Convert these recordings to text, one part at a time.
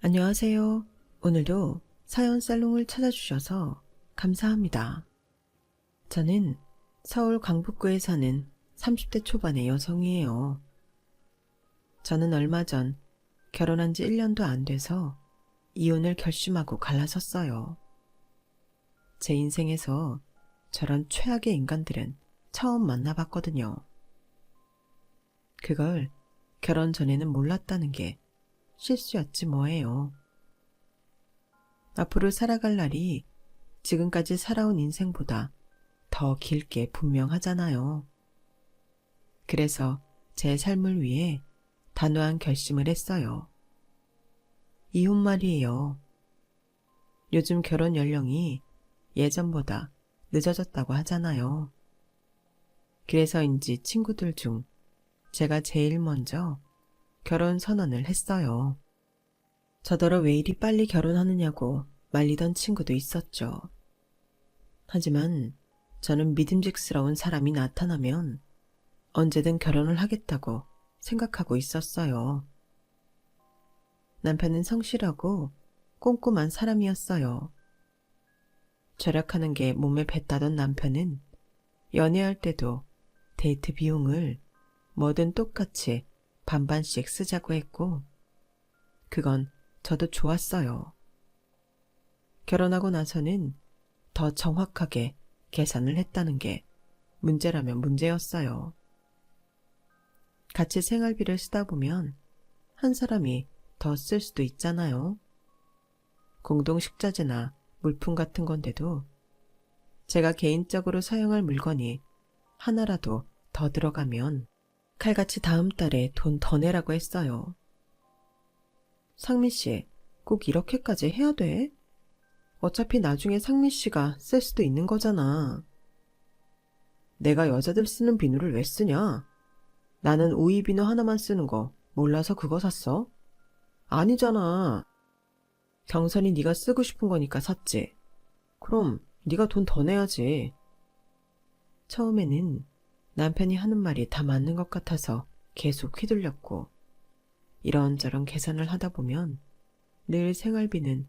안녕하세요. 오늘도 사연 살롱을 찾아주셔서 감사합니다. 저는 서울 강북구에 사는 30대 초반의 여성이에요. 저는 얼마 전 결혼한 지 1년도 안 돼서 이혼을 결심하고 갈라섰어요. 제 인생에서 저런 최악의 인간들은 처음 만나봤거든요. 그걸 결혼 전에는 몰랐다는 게 실수였지 뭐예요. 앞으로 살아갈 날이 지금까지 살아온 인생보다 더 길게 분명하잖아요. 그래서 제 삶을 위해 단호한 결심을 했어요. 이혼 말이에요. 요즘 결혼 연령이 예전보다 늦어졌다고 하잖아요. 그래서인지 친구들 중 제가 제일 먼저 결혼 선언을 했어요. 저더러 왜 이리 빨리 결혼하느냐고 말리던 친구도 있었죠. 하지만 저는 믿음직스러운 사람이 나타나면 언제든 결혼을 하겠다고 생각하고 있었어요. 남편은 성실하고 꼼꼼한 사람이었어요. 절약하는 게 몸에 뱄다던 남편은 연애할 때도 데이트 비용을 뭐든 똑같이 반반씩 쓰자고 했고, 그건 저도 좋았어요. 결혼하고 나서는 더 정확하게 계산을 했다는 게 문제라면 문제였어요. 같이 생활비를 쓰다 보면 한 사람이 더 쓸 수도 있잖아요. 공동 식자재나 물품 같은 건데도 제가 개인적으로 사용할 물건이 하나라도 더 들어가면 칼같이 다음 달에 돈 더 내라고 했어요. 상미 씨, 꼭 이렇게까지 해야 돼? 어차피 나중에 상미 씨가 쓸 수도 있는 거잖아. 내가 여자들 쓰는 비누를 왜 쓰냐? 나는 오이 비누 하나만 쓰는 거 몰라서 그거 샀어? 아니잖아. 경선이 네가 쓰고 싶은 거니까 샀지. 그럼 네가 돈 더 내야지. 처음에는 남편이 하는 말이 다 맞는 것 같아서 계속 휘둘렸고, 이런저런 계산을 하다 보면 늘 생활비는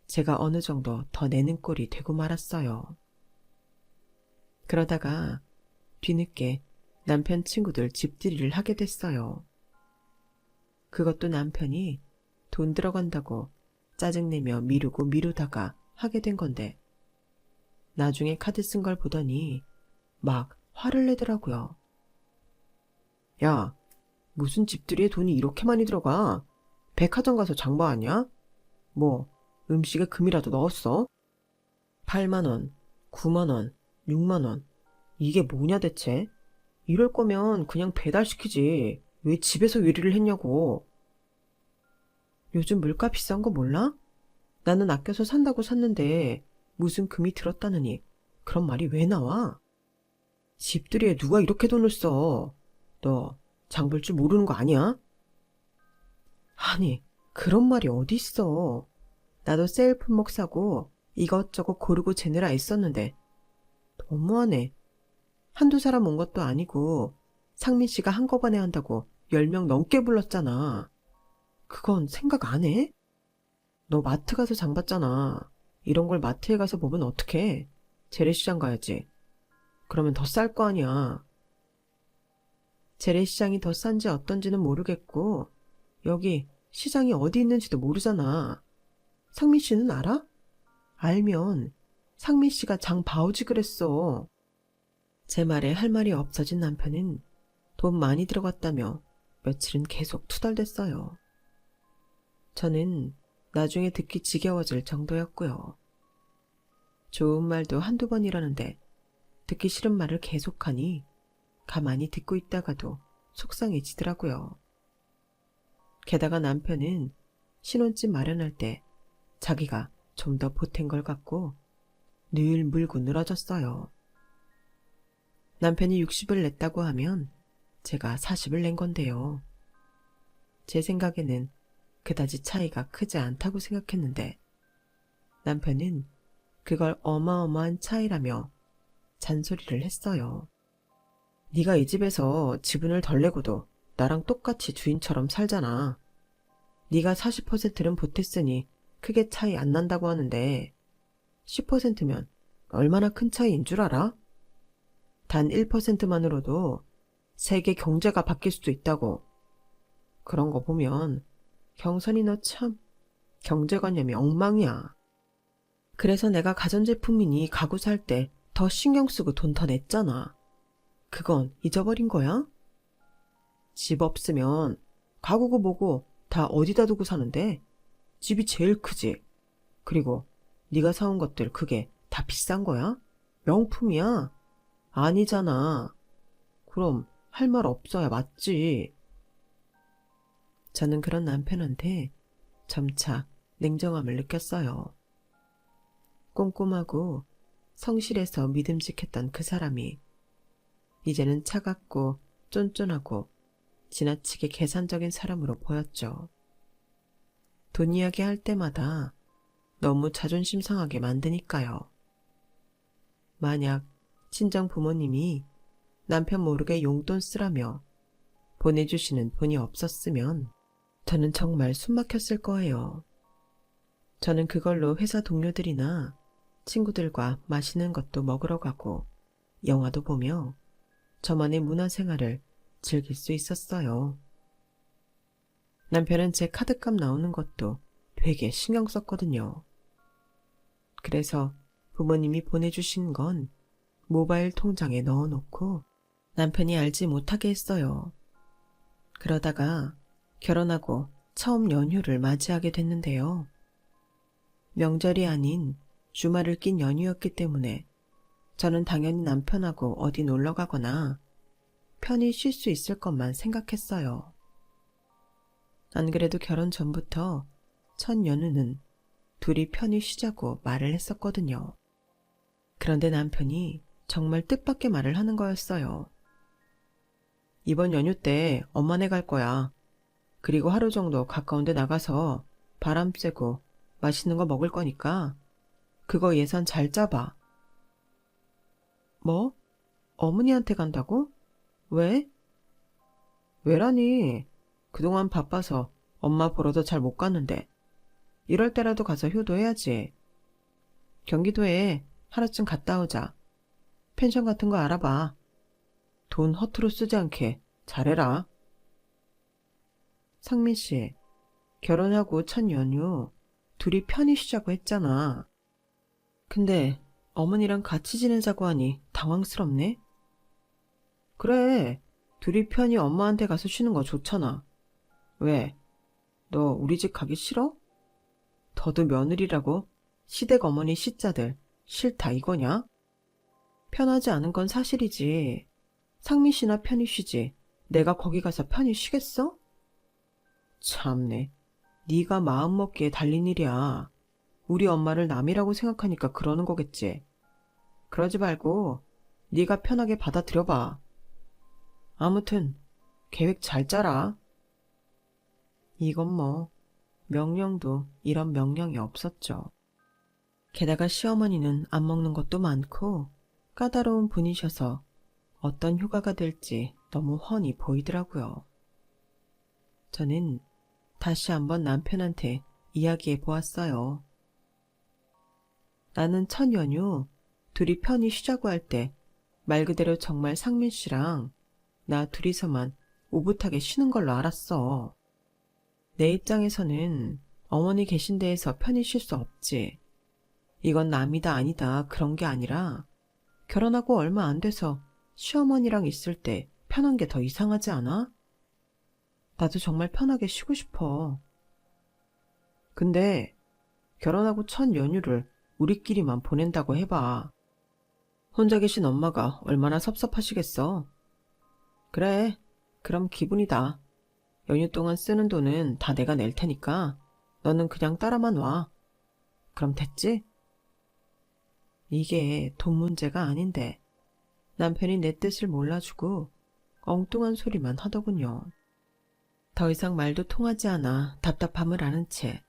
제가 어느 정도 더 내는 꼴이 되고 말았어요. 그러다가 뒤늦게 남편 친구들 집들이를 하게 됐어요. 그것도 남편이 돈 들어간다고 짜증내며 미루고 미루다가 하게 된 건데, 나중에 카드 쓴 걸 보더니 막 화를 내더라고요. 야, 무슨 집들이에 돈이 이렇게 많이 들어가? 백화점 가서 장봐왔냐? 뭐 음식에 금이라도 넣었어? 8만 원, 9만 원, 6만 원. 이게 뭐냐 대체? 이럴 거면 그냥 배달시키지. 왜 집에서 요리를 했냐고. 요즘 물가 비싼 거 몰라? 나는 아껴서 산다고 샀는데 무슨 금이 들었다느니 그런 말이 왜 나와? 집들이에 누가 이렇게 돈을 써? 너 장 볼 줄 모르는 거 아니야? 아니, 그런 말이 어디 있어. 나도 세일 품목 사고 이것저것 고르고 재느라 애썼는데 너무하네. 한두 사람 온 것도 아니고 상민 씨가 한꺼번에 한다고 10명 넘게 불렀잖아. 그건 생각 안 해? 너 마트 가서 장 봤잖아. 이런 걸 마트에 가서 보면 어떡해. 재래시장 가야지. 그러면 더 쌀 거 아니야. 재래시장이 더 싼지 어떤지는 모르겠고 여기 시장이 어디 있는지도 모르잖아. 상민 씨는 알아? 알면 상민 씨가 장 봐오지 그랬어. 제 말에 할 말이 없어진 남편은 돈 많이 들어갔다며 며칠은 계속 투덜댔어요. 저는 나중에 듣기 지겨워질 정도였고요. 좋은 말도 한두 번이라는데 듣기 싫은 말을 계속하니 가만히 듣고 있다가도 속상해지더라고요. 게다가 남편은 신혼집 마련할 때 자기가 좀 더 보탠 걸 갖고 늘 물고 늘어졌어요. 남편이 60을 냈다고 하면 제가 40을 낸 건데요. 제 생각에는 그다지 차이가 크지 않다고 생각했는데 남편은 그걸 어마어마한 차이라며 잔소리를 했어요. 네가 이 집에서 지분을 덜 내고도 나랑 똑같이 주인처럼 살잖아. 네가 40%는 보탰으니 크게 차이 안 난다고 하는데 10%면 얼마나 큰 차이인 줄 알아? 단 1%만으로도 세계 경제가 바뀔 수도 있다고. 그런 거 보면 경선이 너 참 경제관념이 엉망이야. 그래서 내가 가전제품이니 가구 살 때 더 신경 쓰고 돈 더 냈잖아. 그건 잊어버린 거야? 집 없으면 가구고 뭐고 다 어디다 두고 사는데? 집이 제일 크지. 그리고 네가 사온 것들 그게 다 비싼 거야? 명품이야? 아니잖아. 그럼 할 말 없어야 맞지. 저는 그런 남편한테 점차 냉정함을 느꼈어요. 꼼꼼하고 성실해서 믿음직했던 그 사람이 이제는 차갑고 쫀쫀하고 지나치게 계산적인 사람으로 보였죠. 돈 이야기 할 때마다 너무 자존심 상하게 만드니까요. 만약 친정 부모님이 남편 모르게 용돈 쓰라며 보내주시는 돈이 없었으면 저는 정말 숨 막혔을 거예요. 저는 그걸로 회사 동료들이나 친구들과 맛있는 것도 먹으러 가고 영화도 보며 저만의 문화생활을 즐길 수 있었어요. 남편은 제 카드값 나오는 것도 되게 신경 썼거든요. 그래서 부모님이 보내주신 건 모바일 통장에 넣어놓고 남편이 알지 못하게 했어요. 그러다가 결혼하고 처음 연휴를 맞이하게 됐는데요. 명절이 아닌 주말을 낀 연휴였기 때문에 저는 당연히 남편하고 어디 놀러 가거나 편히 쉴 수 있을 것만 생각했어요. 안 그래도 결혼 전부터 첫 연휴는 둘이 편히 쉬자고 말을 했었거든요. 그런데 남편이 정말 뜻밖의 말을 하는 거였어요. 이번 연휴 때 엄마네 갈 거야. 그리고 하루 정도 가까운 데 나가서 바람 쐬고 맛있는 거 먹을 거니까 그거 예산 잘 짜봐. 뭐? 어머니한테 간다고? 왜? 왜라니? 그동안 바빠서 엄마 보러도 잘 못 갔는데 이럴 때라도 가서 효도해야지. 경기도에 하루쯤 갔다 오자. 펜션 같은 거 알아봐. 돈 허투루 쓰지 않게 잘해라. 상민 씨, 결혼하고 첫 연휴 둘이 편히 쉬자고 했잖아. 근데 어머니랑 같이 지내자고 하니 당황스럽네. 그래, 둘이 편히 엄마한테 가서 쉬는 거 좋잖아. 왜? 너 우리 집 가기 싫어? 더도 며느리라고 시댁 어머니 시자들 싫다 이거냐? 편하지 않은 건 사실이지. 상민 씨나 편히 쉬지. 내가 거기 가서 편히 쉬겠어? 참네. 네가 마음먹기에 달린 일이야. 우리 엄마를 남이라고 생각하니까 그러는 거겠지. 그러지 말고 네가 편하게 받아들여봐. 아무튼 계획 잘 짜라. 이건 뭐 명령도 이런 명령이 없었죠. 게다가 시어머니는 안 먹는 것도 많고 까다로운 분이셔서 어떤 휴가가 될지 너무 훤히 보이더라고요. 저는 다시 한번 남편한테 이야기해 보았어요. 나는 첫 연휴 둘이 편히 쉬자고 할 때 말 그대로 정말 상민 씨랑 나 둘이서만 오붓하게 쉬는 걸로 알았어. 내 입장에서는 어머니 계신 데에서 편히 쉴 수 없지. 이건 남이다 아니다 그런 게 아니라 결혼하고 얼마 안 돼서 시어머니랑 있을 때 편한 게 더 이상하지 않아? 나도 정말 편하게 쉬고 싶어. 근데 결혼하고 첫 연휴를 우리끼리만 보낸다고 해봐. 혼자 계신 엄마가 얼마나 섭섭하시겠어. 그래, 그럼 기분이다. 연휴 동안 쓰는 돈은 다 내가 낼 테니까 너는 그냥 따라만 와. 그럼 됐지? 이게 돈 문제가 아닌데 남편이 내 뜻을 몰라주고 엉뚱한 소리만 하더군요. 더 이상 말도 통하지 않아 답답함을 아는 채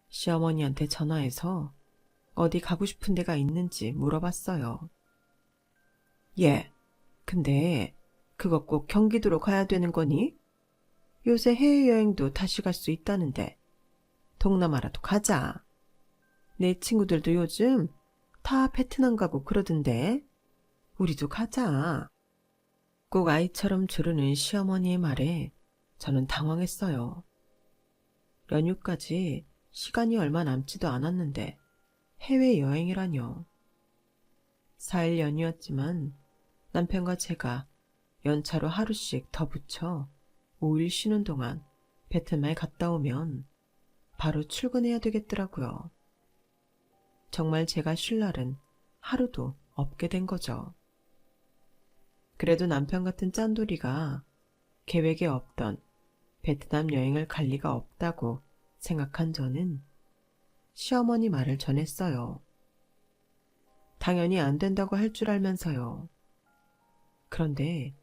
시어머니한테 전화해서 어디 가고 싶은 데가 있는지 물어봤어요. 예, 근데 그거 꼭 경기도로 가야 되는 거니? 요새 해외여행도 다시 갈 수 있다는데 동남아라도 가자. 내 친구들도 요즘 다 베트남 가고 그러던데 우리도 가자. 꼭 아이처럼 조르는 시어머니의 말에 저는 당황했어요. 연휴까지 시간이 얼마 남지도 않았는데 해외여행이라뇨. 4일 연휴였지만 남편과 제가 연차로 하루씩 더 붙여 5일 쉬는 동안 베트남에 갔다 오면 바로 출근해야 되겠더라고요. 정말 제가 쉴 날은 하루도 없게 된 거죠. 그래도 남편 같은 짠돌이가 계획에 없던 베트남 여행을 갈 리가 없다고 생각한 저는 시어머니 말을 전했어요. 당연히 안 된다고 할 줄 알면서요. 그런데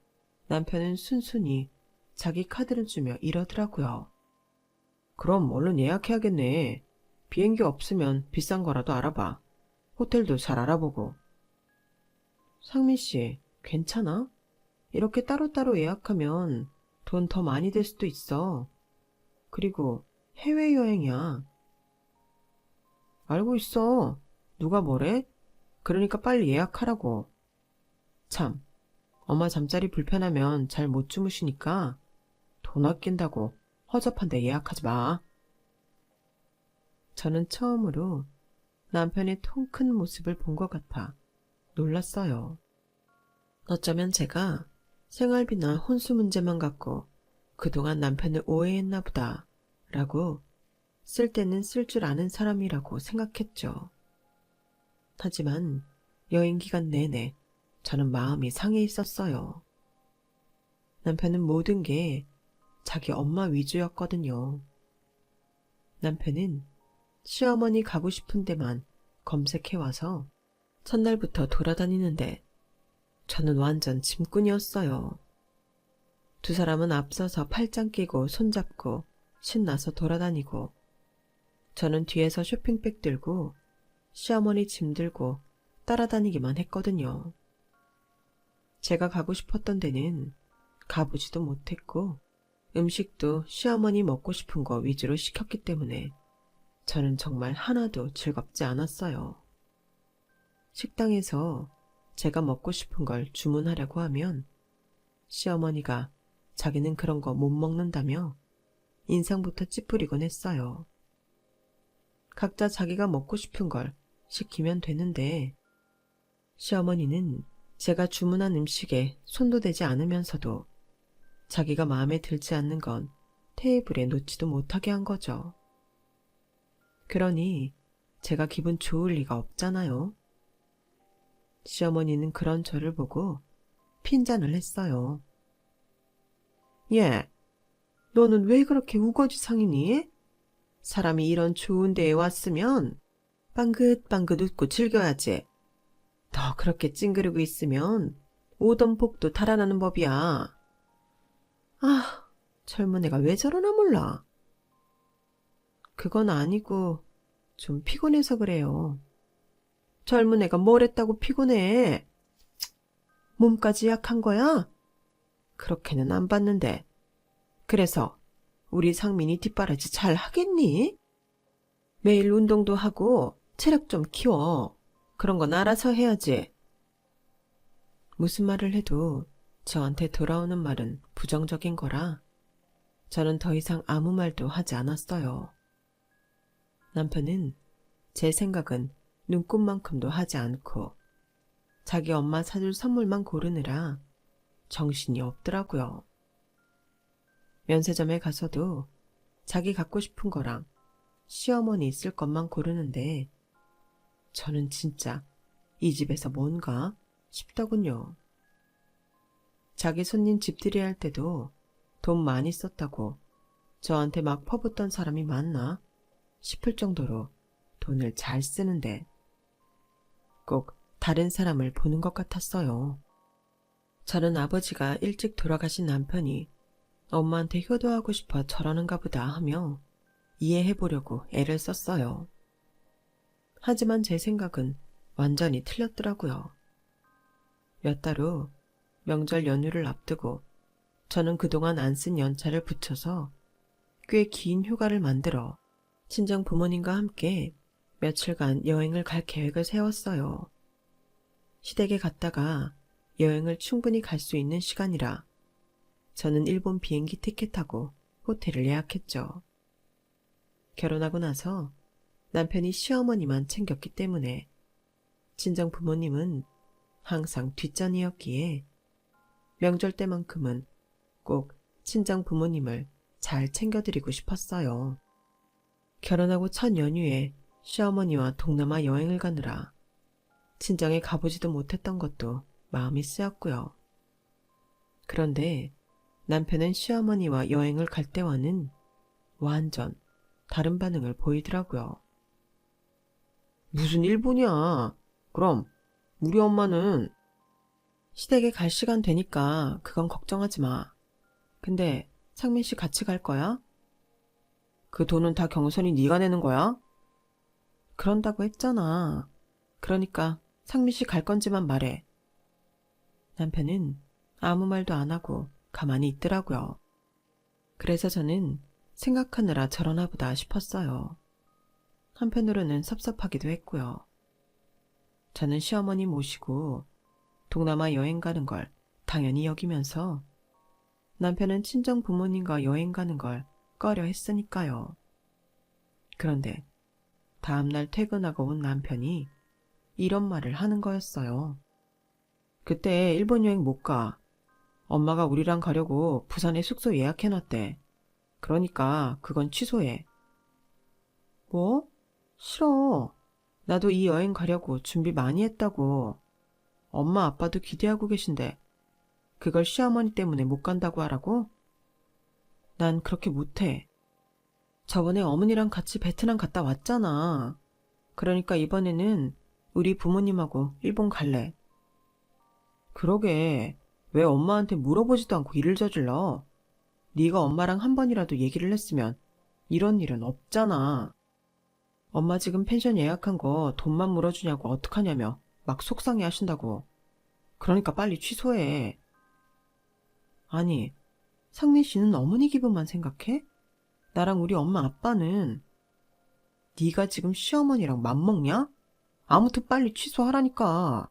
남편은 순순히 자기 카드를 주며 이러더라고요. 그럼 얼른 예약해야겠네. 비행기 없으면 비싼 거라도 알아봐. 호텔도 잘 알아보고. 상민 씨, 괜찮아? 이렇게 따로따로 예약하면 돈 더 많이 들 수도 있어. 그리고 해외여행이야. 알고 있어. 누가 뭐래? 그러니까 빨리 예약하라고. 참, 엄마 잠자리 불편하면 잘 못 주무시니까 돈 아낀다고 허접한 데 예약하지 마. 저는 처음으로 남편의 통 큰 모습을 본 것 같아 놀랐어요. 어쩌면 제가 생활비나 혼수 문제만 갖고 그동안 남편을 오해했나 보다 라고 쓸 때는 쓸 줄 아는 사람이라고 생각했죠. 하지만 여행 기간 내내 저는 마음이 상해 있었어요. 남편은 모든 게 자기 엄마 위주였거든요. 남편은 시어머니 가고 싶은 데만 검색해와서 첫날부터 돌아다니는데 저는 완전 짐꾼이었어요. 두 사람은 앞서서 팔짱 끼고 손잡고 신나서 돌아다니고 저는 뒤에서 쇼핑백 들고 시어머니 짐 들고 따라다니기만 했거든요. 제가 가고 싶었던 데는 가보지도 못했고 음식도 시어머니 먹고 싶은 거 위주로 시켰기 때문에 저는 정말 하나도 즐겁지 않았어요. 식당에서 제가 먹고 싶은 걸 주문하려고 하면 시어머니가 자기는 그런 거 못 먹는다며 인상부터 찌푸리곤 했어요. 각자 자기가 먹고 싶은 걸 시키면 되는데 시어머니는 제가 주문한 음식에 손도 대지 않으면서도 자기가 마음에 들지 않는 건 테이블에 놓지도 못하게 한 거죠. 그러니 제가 기분 좋을 리가 없잖아요. 시어머니는 그런 저를 보고 핀잔을 했어요. 예, 너는 왜 그렇게 우거지상이니? 사람이 이런 좋은 데에 왔으면 빵긋빵긋 웃고 즐겨야지. 너 그렇게 찡그리고 있으면 오던 복도 달아나는 법이야. 아, 젊은 애가 왜 저러나 몰라. 그건 아니고 좀 피곤해서 그래요. 젊은 애가 뭘 했다고 피곤해. 몸까지 약한 거야? 그렇게는 안 봤는데. 그래서 우리 상민이 뒷바라지 잘 하겠니? 매일 운동도 하고 체력 좀 키워. 그런 건 알아서 해야지. 무슨 말을 해도 저한테 돌아오는 말은 부정적인 거라 저는 더 이상 아무 말도 하지 않았어요. 남편은 제 생각은 눈꼽만큼도 하지 않고 자기 엄마 사줄 선물만 고르느라 정신이 없더라고요. 면세점에 가서도 자기 갖고 싶은 거랑 시어머니 있을 것만 고르는데 저는 진짜 이 집에서 뭔가 싶더군요. 자기 손님 집들이 할 때도 돈 많이 썼다고 저한테 막 퍼붓던 사람이 많나 싶을 정도로 돈을 잘 쓰는데 꼭 다른 사람을 보는 것 같았어요. 저는 아버지가 일찍 돌아가신 남편이 엄마한테 효도하고 싶어 저러는가 보다 하며 이해해보려고 애를 썼어요. 하지만 제 생각은 완전히 틀렸더라고요. 몇 달 후 명절 연휴를 앞두고 저는 그동안 안 쓴 연차를 붙여서 꽤 긴 휴가를 만들어 친정 부모님과 함께 며칠간 여행을 갈 계획을 세웠어요. 시댁에 갔다가 여행을 충분히 갈 수 있는 시간이라 저는 일본 비행기 티켓하고 호텔을 예약했죠. 결혼하고 나서 남편이 시어머니만 챙겼기 때문에 친정 부모님은 항상 뒷전이었기에 명절 때만큼은 꼭 친정 부모님을 잘 챙겨드리고 싶었어요. 결혼하고 첫 연휴에 시어머니와 동남아 여행을 가느라 친정에 가보지도 못했던 것도 마음이 쓰였고요. 그런데 남편은 시어머니와 여행을 갈 때와는 완전 다른 반응을 보이더라고요. 무슨 일본이야? 그럼 우리 엄마는 시댁에 갈 시간 되니까 그건 걱정하지 마. 근데 상민 씨 같이 갈 거야? 그 돈은 다 경선이 네가 내는 거야? 그런다고 했잖아. 그러니까 상민 씨 갈 건지만 말해. 남편은 아무 말도 안 하고 가만히 있더라고요. 그래서 저는 생각하느라 저러나 보다 싶었어요. 한편으로는 섭섭하기도 했고요. 저는 시어머니 모시고 동남아 여행 가는 걸 당연히 여기면서 남편은 친정 부모님과 여행 가는 걸 꺼려 했으니까요. 그런데 다음날 퇴근하고 온 남편이 이런 말을 하는 거였어요. 그때 일본 여행 못 가. 엄마가 우리랑 가려고 부산에 숙소 예약해놨대. 그러니까 그건 취소해. 뭐? 싫어. 나도 이 여행 가려고 준비 많이 했다고. 엄마 아빠도 기대하고 계신데 그걸 시어머니 때문에 못 간다고 하라고? 난 그렇게 못해. 저번에 어머니랑 같이 베트남 갔다 왔잖아. 그러니까 이번에는 우리 부모님하고 일본 갈래. 그러게. 왜 엄마한테 물어보지도 않고 일을 저질러? 네가 엄마랑 한 번이라도 얘기를 했으면 이런 일은 없잖아. 엄마 지금 펜션 예약한 거 돈만 물어주냐고 어떡하냐며 막 속상해 하신다고. 그러니까 빨리 취소해. 아니, 상민 씨는 어머니 기분만 생각해? 나랑 우리 엄마 아빠는. 네가 지금 시어머니랑 맘먹냐? 아무튼 빨리 취소하라니까.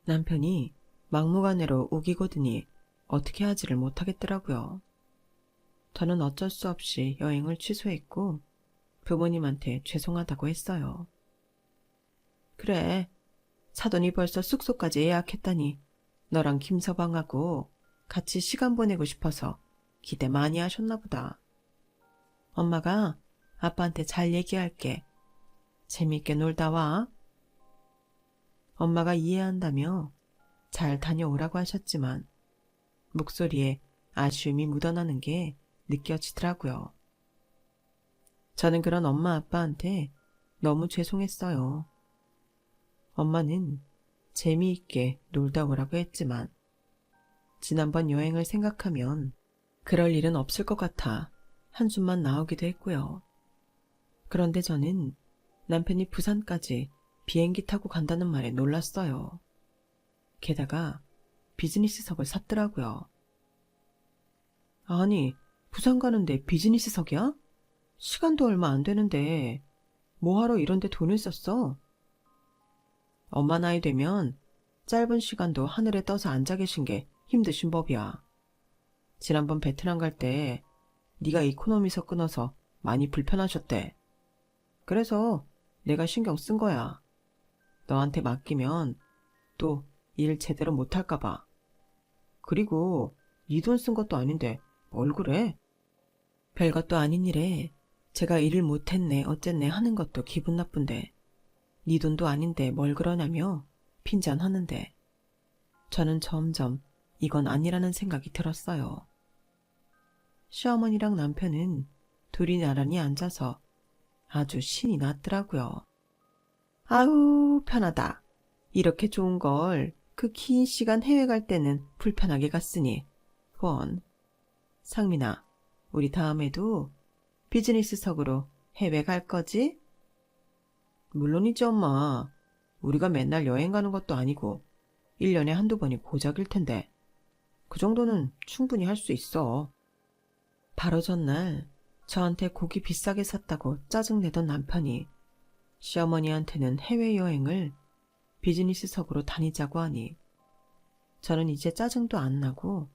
남편이 막무가내로 우기거드니 어떻게 하지를 못하겠더라고요. 저는 어쩔 수 없이 여행을 취소했고 부모님한테 죄송하다고 했어요. 그래, 사돈이 벌써 숙소까지 예약했다니 너랑 김서방하고 같이 시간 보내고 싶어서 기대 많이 하셨나 보다. 엄마가 아빠한테 잘 얘기할게. 재미있게 놀다 와. 엄마가 이해한다며 잘 다녀오라고 하셨지만 목소리에 아쉬움이 묻어나는 게 느껴지더라고요. 저는 그런 엄마 아빠한테 너무 죄송했어요. 엄마는 재미있게 놀다 오라고 했지만 지난번 여행을 생각하면 그럴 일은 없을 것 같아 한숨만 나오기도 했고요. 그런데 저는 남편이 부산까지 비행기 타고 간다는 말에 놀랐어요. 게다가 비즈니스석을 샀더라고요. 아니, 부산 가는데 비즈니스석이야? 시간도 얼마 안 되는데 뭐하러 이런 데 돈을 썼어? 엄마 나이 되면 짧은 시간도 하늘에 떠서 앉아 계신 게 힘드신 법이야. 지난번 베트남 갈 때 네가 이코노미석 끊어서 많이 불편하셨대. 그래서 내가 신경 쓴 거야. 너한테 맡기면 또 일 제대로 못할까 봐. 그리고 네 돈 쓴 것도 아닌데 뭘 그래? 별것도 아닌 일에 제가 일을 못했네 어쨌네 하는 것도 기분 나쁜데 네 돈도 아닌데 뭘 그러냐며 핀잔하는데 저는 점점 이건 아니라는 생각이 들었어요. 시어머니랑 남편은 둘이 나란히 앉아서 아주 신이 났더라고요. 아우 편하다. 이렇게 좋은 걸 그 긴 시간 해외 갈 때는 불편하게 갔으니 원. 상민아, 우리 다음에도 비즈니스석으로 해외 갈 거지? 물론이지 엄마. 우리가 맨날 여행 가는 것도 아니고 1년에 한두 번이 고작일 텐데 그 정도는 충분히 할 수 있어. 바로 전날 저한테 고기 비싸게 샀다고 짜증내던 남편이 시어머니한테는 해외여행을 비즈니스석으로 다니자고 하니 저는 이제 짜증도 안 나고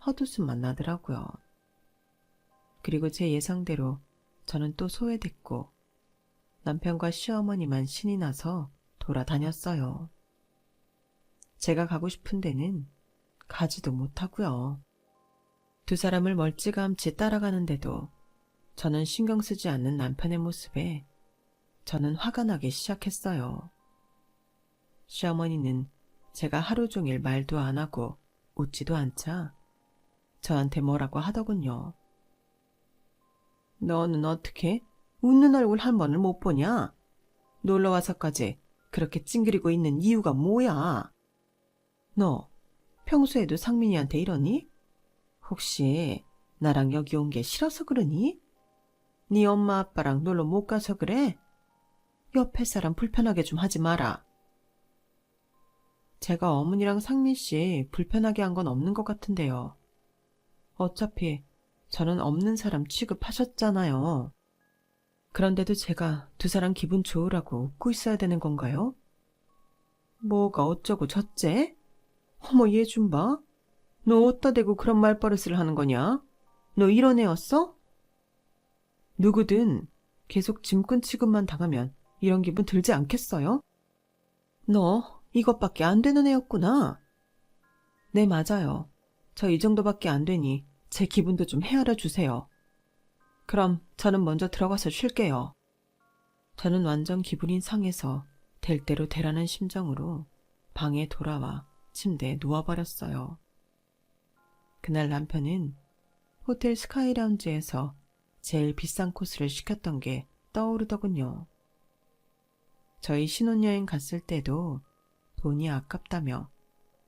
헛웃음만 나더라고요. 그리고 제 예상대로 저는 또 소외됐고 남편과 시어머니만 신이 나서 돌아다녔어요. 제가 가고 싶은 데는 가지도 못하고요. 두 사람을 멀찌감치 따라가는데도 저는 신경 쓰지 않는 남편의 모습에 저는 화가 나기 시작했어요. 시어머니는 제가 하루 종일 말도 안 하고 웃지도 않자 저한테 뭐라고 하더군요. 너는 어떻게 웃는 얼굴 한 번을 못 보냐? 놀러와서까지 그렇게 찡그리고 있는 이유가 뭐야? 너 평소에도 상민이한테 이러니? 혹시 나랑 여기 온 게 싫어서 그러니? 네 엄마 아빠랑 놀러 못 가서 그래? 옆에 사람 불편하게 좀 하지 마라. 제가 어머니랑 상민 씨 불편하게 한 건 없는 것 같은데요. 어차피 저는 없는 사람 취급하셨잖아요. 그런데도 제가 두 사람 기분 좋으라고 웃고 있어야 되는 건가요? 뭐가 어쩌고 저째? 어머 얘 좀 봐. 너 어디다 대고 그런 말버릇을 하는 거냐? 너 이런 애였어? 누구든 계속 짐꾼 취급만 당하면 이런 기분 들지 않겠어요? 너 이것밖에 안 되는 애였구나. 네, 맞아요. 저 이 정도밖에 안 되니 제 기분도 좀 헤아려 주세요. 그럼 저는 먼저 들어가서 쉴게요. 저는 완전 기분이 상해서 될 대로 되라는 심정으로 방에 돌아와 침대에 누워버렸어요. 그날 남편은 호텔 스카이라운지에서 제일 비싼 코스를 시켰던 게 떠오르더군요. 저희 신혼여행 갔을 때도 돈이 아깝다며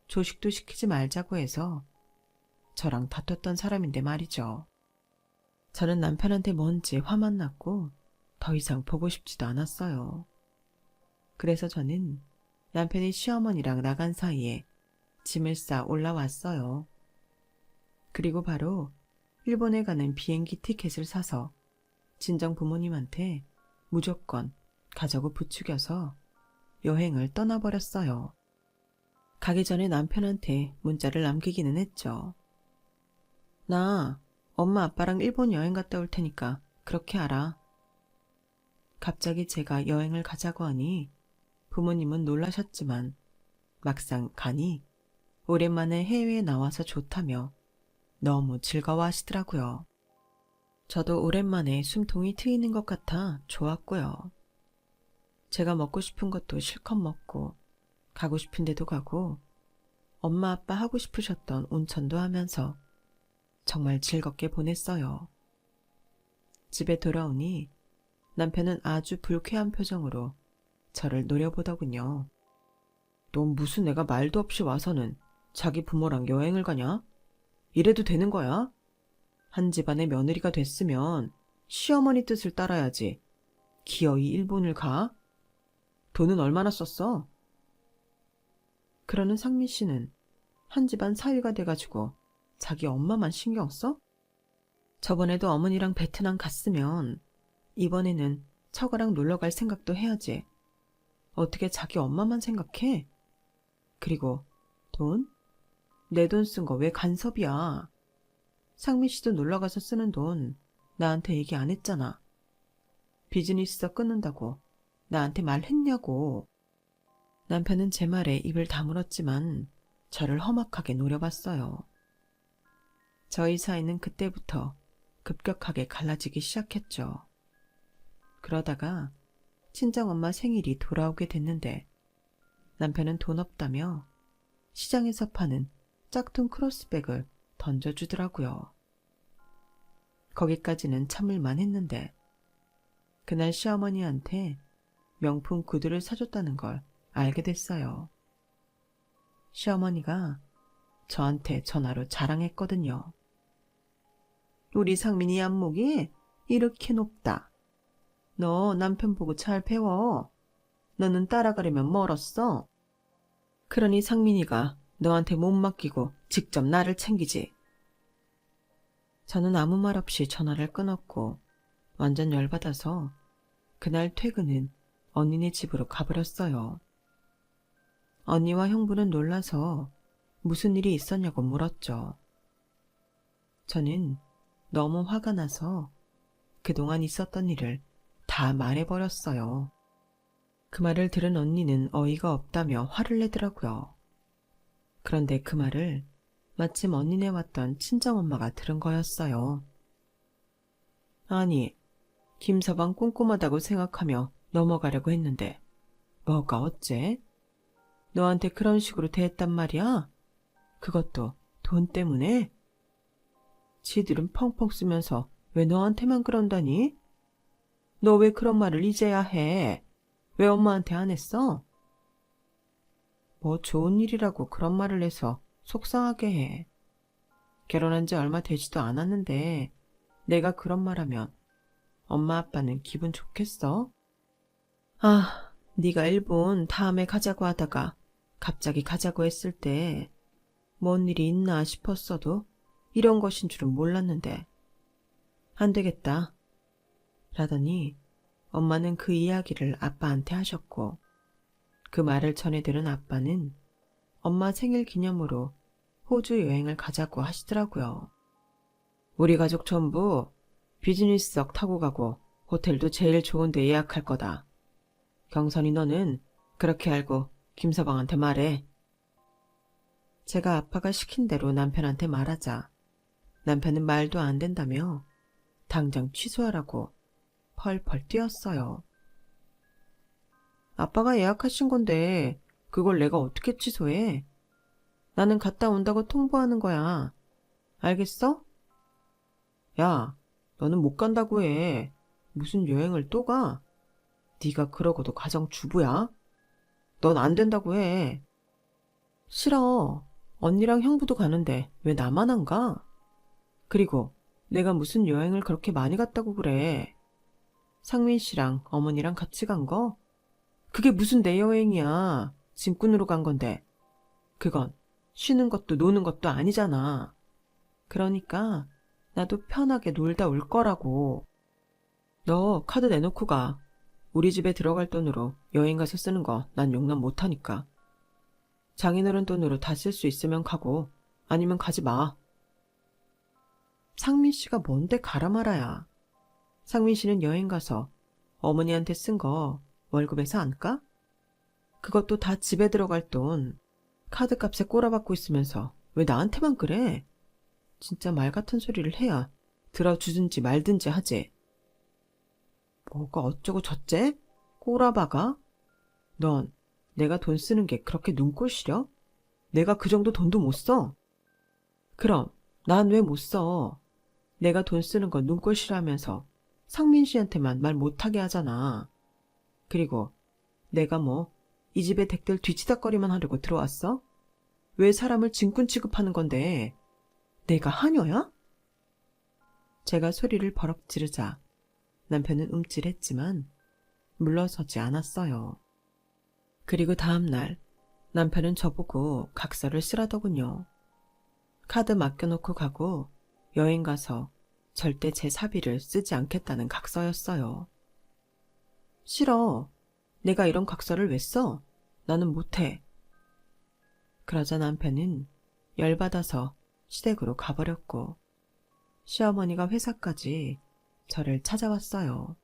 조식도 시키지 말자고 해서 저랑 다퉜던 사람인데 말이죠. 저는 남편한테 뭔지 화만 났고 더 이상 보고 싶지도 않았어요. 그래서 저는 남편이 시어머니랑 나간 사이에 짐을 싸 올라왔어요. 그리고 바로 일본에 가는 비행기 티켓을 사서 친정 부모님한테 무조건 가자고 부추겨서 여행을 떠나버렸어요. 가기 전에 남편한테 문자를 남기기는 했죠. 나 엄마 아빠랑 일본 여행 갔다 올 테니까 그렇게 알아. 갑자기 제가 여행을 가자고 하니 부모님은 놀라셨지만 막상 가니 오랜만에 해외에 나와서 좋다며 너무 즐거워하시더라고요. 저도 오랜만에 숨통이 트이는 것 같아 좋았고요. 제가 먹고 싶은 것도 실컷 먹고 가고 싶은 데도 가고 엄마 아빠 하고 싶으셨던 온천도 하면서 정말 즐겁게 보냈어요. 집에 돌아오니 남편은 아주 불쾌한 표정으로 저를 노려보더군요. 넌 무슨 애가 말도 없이 와서는 자기 부모랑 여행을 가냐? 이래도 되는 거야? 한 집안의 며느리가 됐으면 시어머니 뜻을 따라야지. 기어이 일본을 가? 돈은 얼마나 썼어? 그러는 상민 씨는 한 집안 사위가 돼가지고 자기 엄마만 신경 써? 저번에도 어머니랑 베트남 갔으면 이번에는 처가랑 놀러갈 생각도 해야지. 어떻게 자기 엄마만 생각해? 그리고 돈? 내 돈 쓴 거 왜 간섭이야? 상민 씨도 놀러가서 쓰는 돈 나한테 얘기 안 했잖아. 비즈니스서 끊는다고 나한테 말했냐고. 남편은 제 말에 입을 다물었지만 저를 험악하게 노려봤어요. 저희 사이는 그때부터 급격하게 갈라지기 시작했죠. 그러다가 친정엄마 생일이 돌아오게 됐는데 남편은 돈 없다며 시장에서 파는 짝퉁 크로스백을 던져주더라고요. 거기까지는 참을만 했는데 그날 시어머니한테 명품 구두를 사줬다는 걸 알게 됐어요. 시어머니가 저한테 전화로 자랑했거든요. 우리 상민이 안목이 이렇게 높다. 너 남편 보고 잘 배워. 너는 따라가려면 멀었어. 그러니 상민이가 너한테 못 맡기고 직접 나를 챙기지. 저는 아무 말 없이 전화를 끊었고 완전 열받아서 그날 퇴근은 언니네 집으로 가버렸어요. 언니와 형부는 놀라서 무슨 일이 있었냐고 물었죠. 저는 너무 화가 나서 그동안 있었던 일을 다 말해버렸어요. 그 말을 들은 언니는 어이가 없다며 화를 내더라고요. 그런데 그 말을 마침 언니네 왔던 친정엄마가 들은 거였어요. 아니, 김서방 꼼꼼하다고 생각하며 넘어가려고 했는데 뭐가 어째? 너한테 그런 식으로 대했단 말이야? 그것도 돈 때문에? 지들은 펑펑 쓰면서 왜 너한테만 그런다니? 너 왜 그런 말을 이제야 해? 왜 엄마한테 안 했어? 뭐 좋은 일이라고 그런 말을 해서 속상하게 해. 결혼한 지 얼마 되지도 않았는데 내가 그런 말하면 엄마 아빠는 기분 좋겠어? 아, 네가 일본 다음에 가자고 하다가 갑자기 가자고 했을 때 뭔 일이 있나 싶었어도 이런 것인 줄은 몰랐는데 안 되겠다. 라더니 엄마는 그 이야기를 아빠한테 하셨고 그 말을 전해 들은 아빠는 엄마 생일 기념으로 호주 여행을 가자고 하시더라고요. 우리 가족 전부 비즈니스석 타고 가고 호텔도 제일 좋은 데 예약할 거다. 경선이 너는 그렇게 알고 김서방한테 말해. 제가 아빠가 시킨 대로 남편한테 말하자 남편은 말도 안 된다며 당장 취소하라고 펄펄 뛰었어요. 아빠가 예약하신 건데 그걸 내가 어떻게 취소해? 나는 갔다 온다고 통보하는 거야. 알겠어? 야, 너는 못 간다고 해. 무슨 여행을 또 가? 네가 그러고도 가정주부야? 넌 안 된다고 해. 싫어. 언니랑 형부도 가는데 왜 나만 안 가? 그리고 내가 무슨 여행을 그렇게 많이 갔다고 그래. 상민 씨랑 어머니랑 같이 간 거? 그게 무슨 내 여행이야. 짐꾼으로 간 건데. 그건 쉬는 것도 노는 것도 아니잖아. 그러니까 나도 편하게 놀다 올 거라고. 너 카드 내놓고 가. 우리 집에 들어갈 돈으로 여행 가서 쓰는 거 난 용납 못하니까. 장인어른 돈으로 다 쓸 수 있으면 가고 아니면 가지 마. 상민 씨가 뭔데 가라 말아야. 상민 씨는 여행 가서 어머니한테 쓴 거 월급에서 안 까? 그것도 다 집에 들어갈 돈. 카드값에 꼬라박고 있으면서 왜 나한테만 그래? 진짜 말 같은 소리를 해야 들어주든지 말든지 하지. 뭐가 어쩌고 저째? 꼬라박아? 넌 내가 돈 쓰는 게 그렇게 눈꼴 시려? 내가 그 정도 돈도 못 써? 그럼 난 왜 못 써? 내가 돈 쓰는 거 눈꼴 싫어하면서 상민 씨한테만 말 못하게 하잖아. 그리고 내가 뭐 이 집에 댁들 뒤치다거리만 하려고 들어왔어? 왜 사람을 짐꾼 취급하는 건데? 내가 하녀야? 제가 소리를 버럭 지르자 남편은 움찔했지만 물러서지 않았어요. 그리고 다음날 남편은 저보고 각서를 쓰라더군요. 카드 맡겨놓고 가고 여행 가서 절대 제 사비를 쓰지 않겠다는 각서였어요. 싫어. 내가 이런 각서를 왜 써? 나는 못해. 그러자 남편은 열받아서 시댁으로 가버렸고 시어머니가 회사까지 저를 찾아왔어요.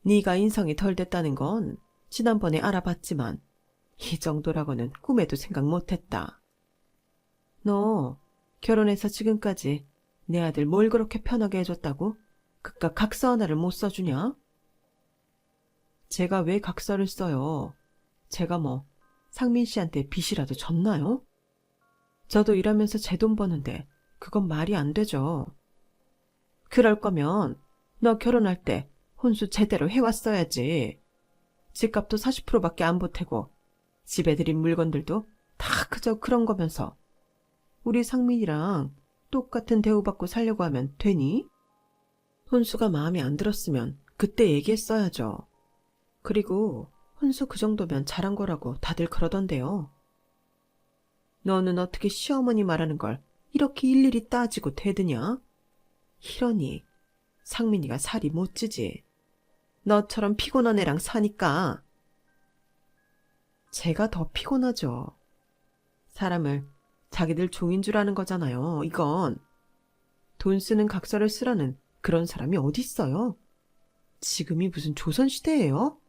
네가 인성이 덜 됐다는 건 지난번에 알아봤지만 이 정도라고는 꿈에도 생각 못했다. 너 결혼해서 지금까지 내 아들 뭘 그렇게 편하게 해줬다고 그깟 각서 하나를 못 써주냐? 제가 왜 각서를 써요? 제가 뭐 상민 씨한테 빚이라도 졌나요? 저도 일하면서 제 돈 버는데 그건 말이 안 되죠. 그럴 거면 너 결혼할 때 혼수 제대로 해왔어야지. 집값도 40%밖에 안 보태고 집에 들인 물건들도 다 그저 그런 거면서 우리 상민이랑 똑같은 대우받고 살려고 하면 되니? 혼수가 마음에 안 들었으면 그때 얘기했어야죠. 그리고 혼수 그 정도면 잘한 거라고 다들 그러던데요. 너는 어떻게 시어머니 말하는 걸 이렇게 일일이 따지고 대드냐? 이러니 상민이가 살이 못 찌지. 너처럼 피곤한 애랑 사니까. 제가 더 피곤하죠. 사람을 자기들 종인 줄 아는 거잖아요, 이건. 돈 쓰는 각서를 쓰라는 그런 사람이 어딨어요? 지금이 무슨 조선시대예요?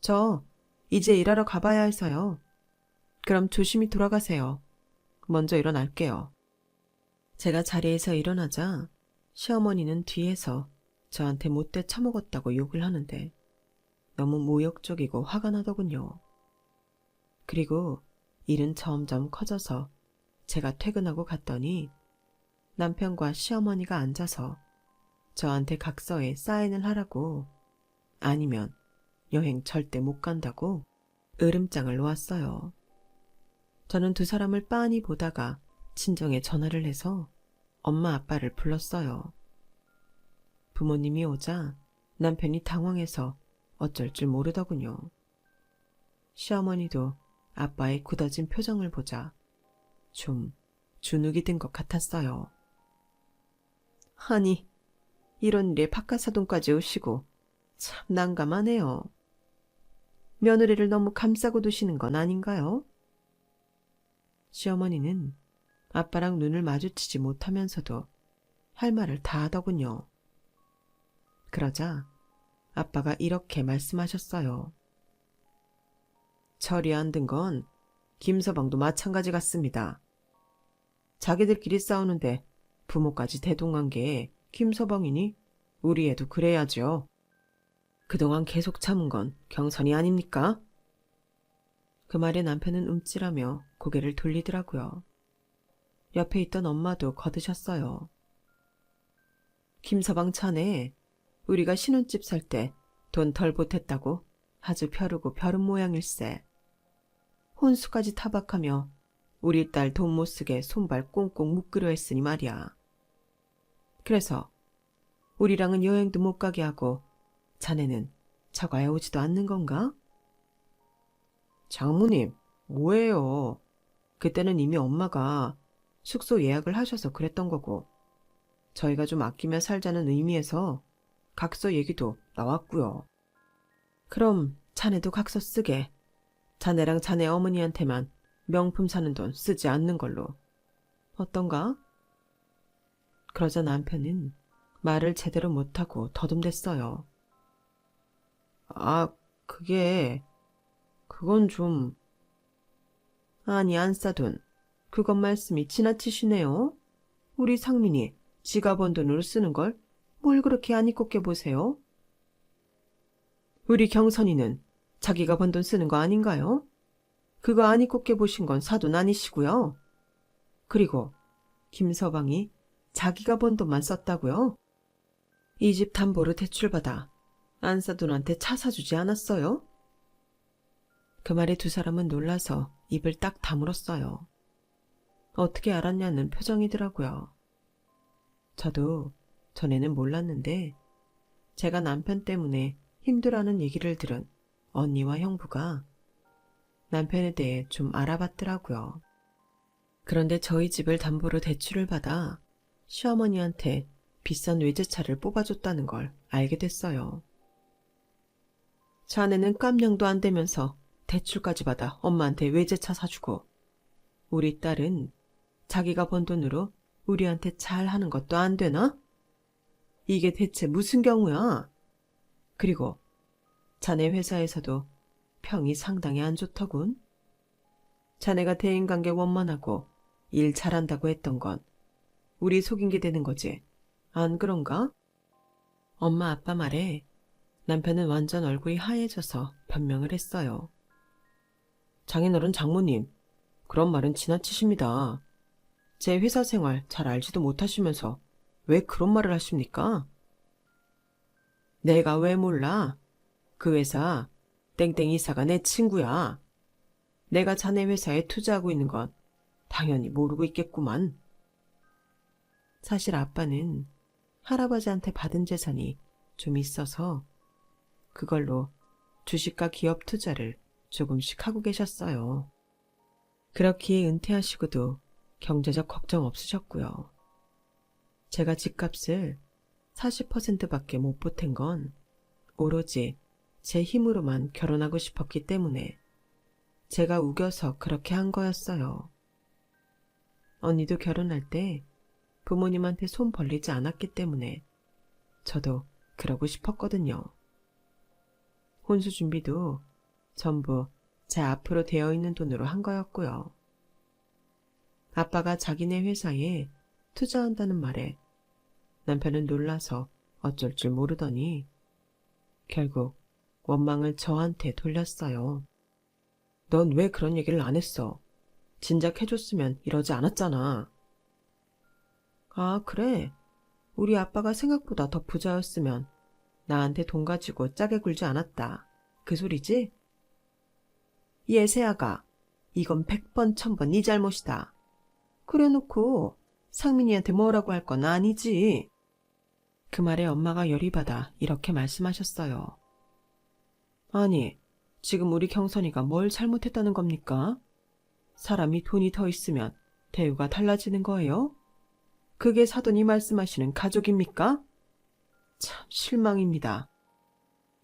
저 이제 일하러 가봐야 해서요. 그럼 조심히 돌아가세요. 먼저 일어날게요. 제가 자리에서 일어나자 시어머니는 뒤에서 저한테 못돼 처먹었다고 욕을 하는데 너무 모욕적이고 화가 나더군요. 그리고 일은 점점 커져서 제가 퇴근하고 갔더니 남편과 시어머니가 앉아서 저한테 각서에 사인을 하라고, 아니면 여행 절대 못 간다고 으름장을 놓았어요. 저는 두 사람을 빤히 보다가 친정에 전화를 해서 엄마 아빠를 불렀어요. 부모님이 오자 남편이 당황해서 어쩔 줄 모르더군요. 시어머니도 아빠의 굳어진 표정을 보자 좀 주눅이 든 것 같았어요. 아니, 이런 일에 박하사돈까지 오시고 참 난감하네요. 며느리를 너무 감싸고 두시는 건 아닌가요? 시어머니는 아빠랑 눈을 마주치지 못하면서도 할 말을 다 하더군요. 그러자 아빠가 이렇게 말씀하셨어요. 철이 안 든 건 김서방도 마찬가지 같습니다. 자기들끼리 싸우는데 부모까지 대동한 게 김서방이니 우리 애도 그래야죠. 그동안 계속 참은 건 경선이 아닙니까? 그 말에 남편은 움찔하며 고개를 돌리더라고요. 옆에 있던 엄마도 거드셨어요. 김서방 차네, 우리가 신혼집 살 때 돈 덜 보탰다고 아주 벼르고 벼른 모양일세. 혼수까지 타박하며 우리 딸 돈 못 쓰게 손발 꽁꽁 묶으려 했으니 말이야. 그래서 우리랑은 여행도 못 가게 하고 자네는 처가에 오지도 않는 건가? 장모님, 뭐예요? 그때는 이미 엄마가 숙소 예약을 하셔서 그랬던 거고, 저희가 좀 아끼며 살자는 의미에서 각서 얘기도 나왔고요. 그럼 자네도 각서 쓰게. 자네랑 자네 어머니한테만 명품 사는 돈 쓰지 않는 걸로. 어떤가? 그러자 남편은 말을 제대로 못하고 더듬댔어요. 아, 그건 좀... 아니, 안싸돈. 그것 말씀이 지나치시네요. 우리 상민이 지가 번 돈으로 쓰는 걸 뭘 그렇게 안 이꼽게 보세요? 우리 경선이는 자기가 번 돈 쓰는 거 아닌가요? 그거 안 이꼽게 보신 건 사돈 아니시고요. 그리고 김서방이 자기가 번 돈만 썼다고요? 이 집 담보로 대출받아 안사돈한테 차 사주지 않았어요? 그 말에 두 사람은 놀라서 입을 딱 다물었어요. 어떻게 알았냐는 표정이더라고요. 저도 전에는 몰랐는데 제가 남편 때문에 힘들어하는 얘기를 들은 언니와 형부가 남편에 대해 좀 알아봤더라고요. 그런데 저희 집을 담보로 대출을 받아 시어머니한테 비싼 외제차를 뽑아줬다는 걸 알게 됐어요. 자네는 깜냥도 안 되면서 대출까지 받아 엄마한테 외제차 사주고, 우리 딸은 자기가 번 돈으로 우리한테 잘하는 것도 안 되나? 이게 대체 무슨 경우야? 그리고 자네 회사에서도 평이 상당히 안 좋더군. 자네가 대인관계 원만하고 일 잘한다고 했던 건 우리 속인 게 되는 거지. 안 그런가? 엄마 아빠 말에 남편은 완전 얼굴이 하얘져서 변명을 했어요. 장인어른 장모님, 그런 말은 지나치십니다. 제 회사 생활 잘 알지도 못하시면서 왜 그런 말을 하십니까? 내가 왜 몰라? 그 회사 땡땡 이사가 내 친구야. 내가 자네 회사에 투자하고 있는 건 당연히 모르고 있겠구만. 사실 아빠는 할아버지한테 받은 재산이 좀 있어서 그걸로 주식과 기업 투자를 조금씩 하고 계셨어요. 그렇기에 은퇴하시고도 경제적 걱정 없으셨고요. 제가 집값을 40%밖에 못 보탠 건 오로지 제 힘으로만 결혼하고 싶었기 때문에 제가 우겨서 그렇게 한 거였어요. 언니도 결혼할 때 부모님한테 손 벌리지 않았기 때문에 저도 그러고 싶었거든요. 혼수 준비도 전부 제 앞으로 되어 있는 돈으로 한 거였고요. 아빠가 자기네 회사에 투자한다는 말에 남편은 놀라서 어쩔 줄 모르더니 결국 원망을 저한테 돌렸어요. 넌 왜 그런 얘기를 안 했어? 진작 해줬으면 이러지 않았잖아. 아, 그래? 우리 아빠가 생각보다 더 부자였으면 나한테 돈 가지고 짜게 굴지 않았다. 그 소리지? 얘 새아가, 이건 100번 1000번 네 잘못이다. 그래놓고 상민이한테 뭐라고 할 건 아니지. 그 말에 엄마가 열이 받아 이렇게 말씀하셨어요. 아니, 지금 우리 경선이가 뭘 잘못했다는 겁니까? 사람이 돈이 더 있으면 대우가 달라지는 거예요? 그게 사돈이 말씀하시는 가족입니까? 참 실망입니다.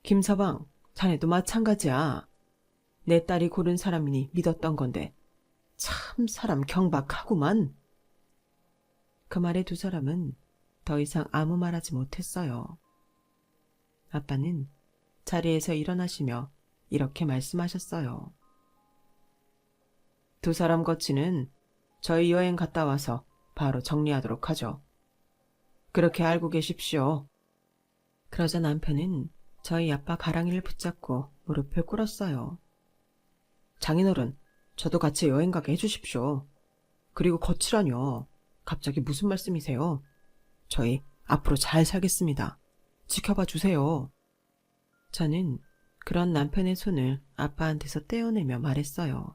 김서방, 자네도 마찬가지야. 내 딸이 고른 사람이니 믿었던 건데 참 사람 경박하구만. 그 말에 두 사람은 더 이상 아무 말하지 못했어요. 아빠는 자리에서 일어나시며 이렇게 말씀하셨어요. 두 사람 거치는 저희 여행 갔다 와서 바로 정리하도록 하죠. 그렇게 알고 계십시오. 그러자 남편은 저희 아빠 가랑이를 붙잡고 무릎을 꿇었어요. 장인어른, 저도 같이 여행 가게 해주십시오. 그리고 거치라뇨. 갑자기 무슨 말씀이세요? 저희 앞으로 잘 살겠습니다. 지켜봐 주세요. 저는 그런 남편의 손을 아빠한테서 떼어내며 말했어요.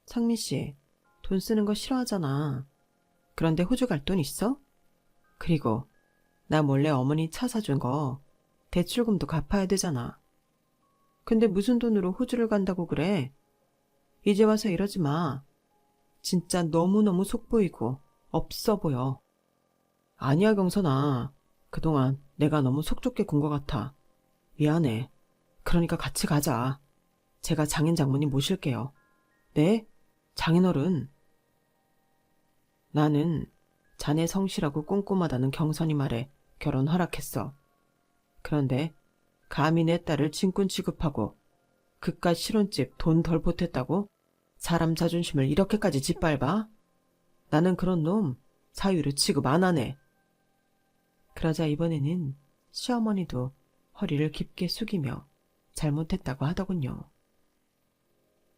상민 씨, 돈 쓰는 거 싫어하잖아. 그런데 호주 갈 돈 있어? 그리고 나 몰래 어머니 차 사준 거 대출금도 갚아야 되잖아. 근데 무슨 돈으로 호주를 간다고 그래? 이제 와서 이러지 마. 진짜 너무너무 속보이고 없어 보여. 아니야, 경선아. 그동안 내가 너무 속 좁게 군 것 같아. 미안해. 그러니까 같이 가자. 제가 장인 장모님 모실게요. 네? 장인어른. 나는 자네 성실하고 꼼꼼하다는 경선이 말에 결혼 허락했어. 그런데 감히 내 딸을 진꾼 취급하고 그깟 실혼집 돈 덜 보탰다고 사람 자존심을 이렇게까지 짓밟아? 나는 그런 놈 사유로 취급 안 하네. 그러자 이번에는 시어머니도 허리를 깊게 숙이며 잘못했다고 하더군요.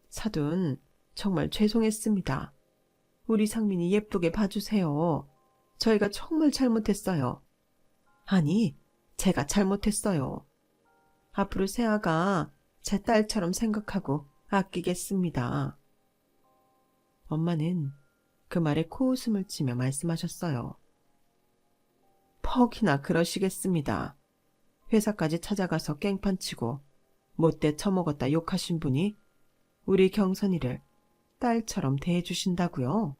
사돈, 정말 죄송했습니다. 우리 상민이 예쁘게 봐주세요. 저희가 정말 잘못했어요. 아니, 제가 잘못했어요. 앞으로 새아가 제 딸처럼 생각하고 아끼겠습니다. 엄마는 그 말에 코웃음을 치며 말씀하셨어요. 퍽이나 그러시겠습니다. 회사까지 찾아가서 깽판 치고 못돼 처먹었다 욕하신 분이 우리 경선이를 딸처럼 대해주신다고요?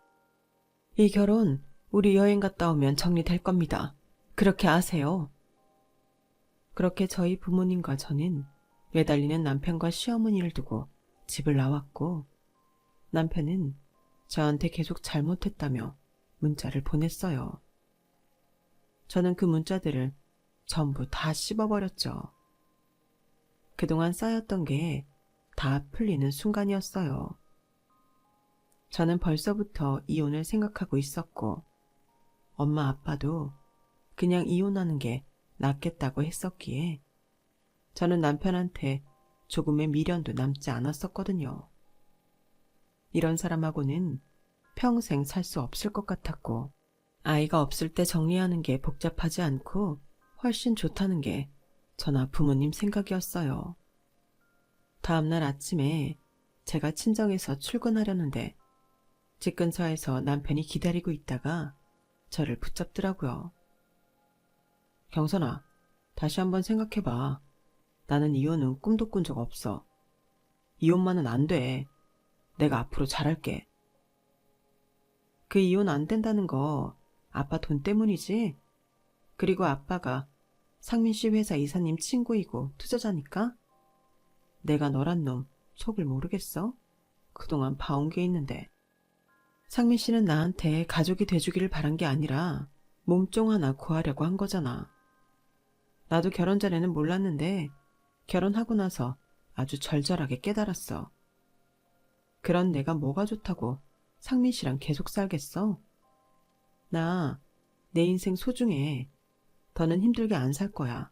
이 결혼 우리 여행 갔다 오면 정리될 겁니다. 그렇게 아세요? 그렇게 저희 부모님과 저는 매달리는 남편과 시어머니를 두고 집을 나왔고 남편은 저한테 계속 잘못했다며 문자를 보냈어요. 저는 그 문자들을 전부 다 씹어버렸죠. 그동안 쌓였던 게 다 풀리는 순간이었어요. 저는 벌써부터 이혼을 생각하고 있었고 엄마 아빠도 그냥 이혼하는 게 낫겠다고 했었기에 저는 남편한테 조금의 미련도 남지 않았었거든요. 이런 사람하고는 평생 살 수 없을 것 같았고 아이가 없을 때 정리하는 게 복잡하지 않고 훨씬 좋다는 게 저나 부모님 생각이었어요. 다음날 아침에 제가 친정에서 출근하려는데 집 근처에서 남편이 기다리고 있다가 저를 붙잡더라고요. 경선아, 다시 한번 생각해봐. 나는 이혼은 꿈도 꾼 적 없어. 이혼만은 안 돼. 내가 앞으로 잘할게. 그 이혼 안 된다는 거 아빠 돈 때문이지? 그리고 아빠가 상민 씨 회사 이사님 친구이고 투자자니까? 내가 너란 놈 속을 모르겠어? 그동안 봐온 게 있는데. 상민 씨는 나한테 가족이 돼주기를 바란 게 아니라 몸종 하나 구하려고 한 거잖아. 나도 결혼 전에는 몰랐는데 결혼하고 나서 아주 절절하게 깨달았어. 그런 내가 뭐가 좋다고 상민 씨랑 계속 살겠어? 나 내 인생 소중해. 더는 힘들게 안 살 거야.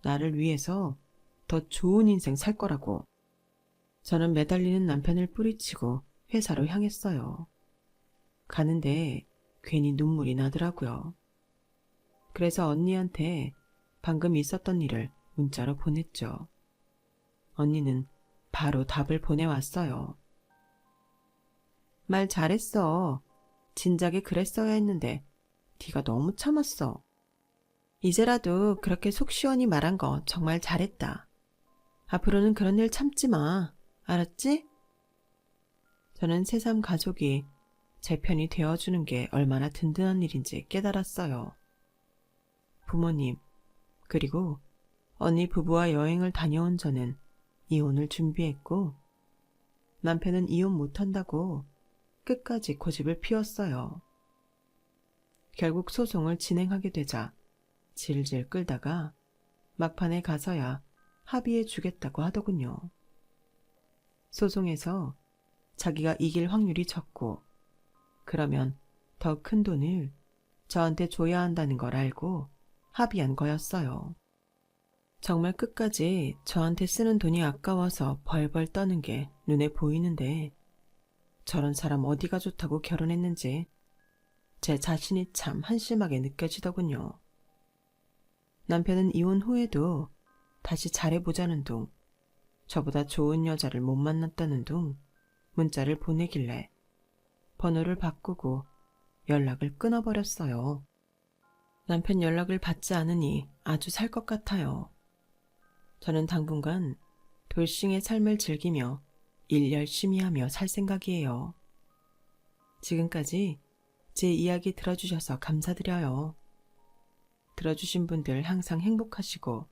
나를 위해서 더 좋은 인생 살 거라고. 저는 매달리는 남편을 뿌리치고 회사로 향했어요. 가는데 괜히 눈물이 나더라고요. 그래서 언니한테 방금 있었던 일을 문자로 보냈죠. 언니는 바로 답을 보내왔어요. 말 잘했어. 진작에 그랬어야 했는데 네가 너무 참았어. 이제라도 그렇게 속 시원히 말한 거 정말 잘했다. 앞으로는 그런 일 참지 마. 알았지? 저는 새삼 가족이 제 편이 되어주는 게 얼마나 든든한 일인지 깨달았어요. 부모님, 그리고 언니 부부와 여행을 다녀온 저는 이혼을 준비했고 남편은 이혼 못한다고 끝까지 고집을 피웠어요. 결국 소송을 진행하게 되자 질질 끌다가 막판에 가서야 합의해 주겠다고 하더군요. 소송에서 자기가 이길 확률이 적고 그러면 더 큰 돈을 저한테 줘야 한다는 걸 알고 합의한 거였어요. 정말 끝까지 저한테 쓰는 돈이 아까워서 벌벌 떠는 게 눈에 보이는데 저런 사람 어디가 좋다고 결혼했는지 제 자신이 참 한심하게 느껴지더군요. 남편은 이혼 후에도 다시 잘해보자는 둥, 저보다 좋은 여자를 못 만났다는 둥 문자를 보내길래 번호를 바꾸고 연락을 끊어버렸어요. 남편 연락을 받지 않으니 아주 살 것 같아요. 저는 당분간 돌싱의 삶을 즐기며 일 열심히 하며 살 생각이에요. 지금까지 제 이야기 들어주셔서 감사드려요. 들어주신 분들 항상 행복하시고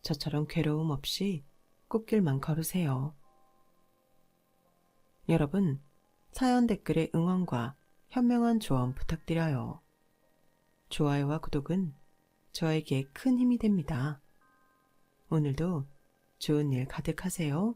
저처럼 괴로움 없이 꽃길만 걸으세요. 여러분, 사연 댓글에 응원과 현명한 조언 부탁드려요. 좋아요와 구독은 저에게 큰 힘이 됩니다. 오늘도 좋은 일 가득하세요.